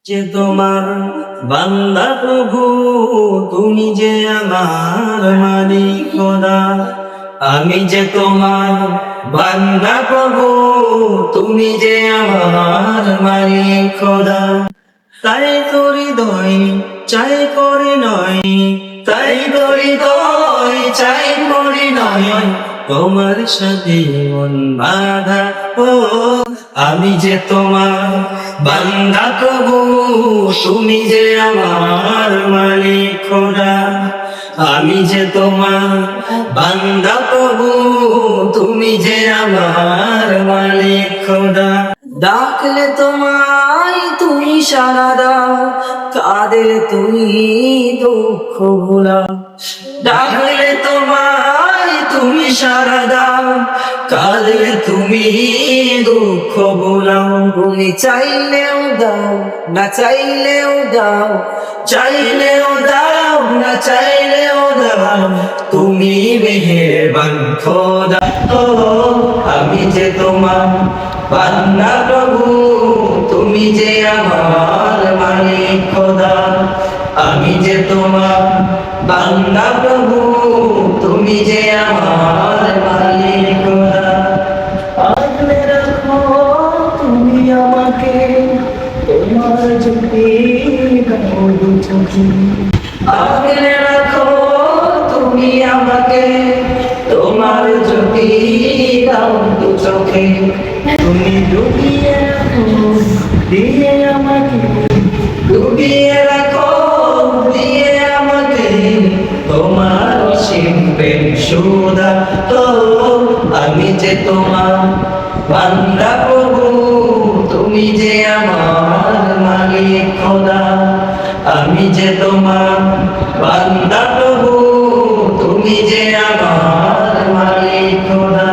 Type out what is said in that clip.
যে তোমার বান্দা প্রভু, তুমি যে আমার মালিক খোদা। আমি যে তোমার বান্দা প্রভু, তুমি যে আমার মালিক খোদা। তাই তো হৃদয় চাই করে নয়, তাই তো হৃদয় চাই করে নয়, তোমার সাথে মন বাঁধা। ও আমি যে তোমার বান্দা প্রভু, তুমি যে আমার মালিক খোদা। আমি যে তোমার বান্দা প্রভু, তুমি যে আমার মালিক খোদা। ডাকলে তোমায় তুমি সাড়া দাও, কাঁদলে তুমি দুঃখ ভুলাও। ডাকলে তোমায় তুমি সাড়া দাও, কাঁদলে তুমি দুঃখ ভুলাও। তুমি চাইলেও দাও, না চাইলেও দাও, চাইলেও দাও, না চাইলেও দাও, তুমি মেহেরবান খোদা। ও আমি যে তোমার বান্দা প্রভু, তুমি যে আমার মালিক খোদা। আমি যে তোমার বান্দা প্রভু, তুমি যে আমার মালিক খোদা। আগলে রাখো তুমি আমাকে, তোমার যদি আগলে রাখো তুমি আমাকে, তোমার যদি দাও দু চোখে। তুমি ডুবিয়ে রাখো দিয়ে আমাকে, ডুবিয়ে রাখো দিয়ে আমাকে, তোমার শিখবে সুদা। তো আমি যে তোমার বান্দা প্রভু, তুমি যে আমার মালিক খোদা। আমি যে তোমার বান্দা প্রভু, তুমি যে আমার মালিক খোদা।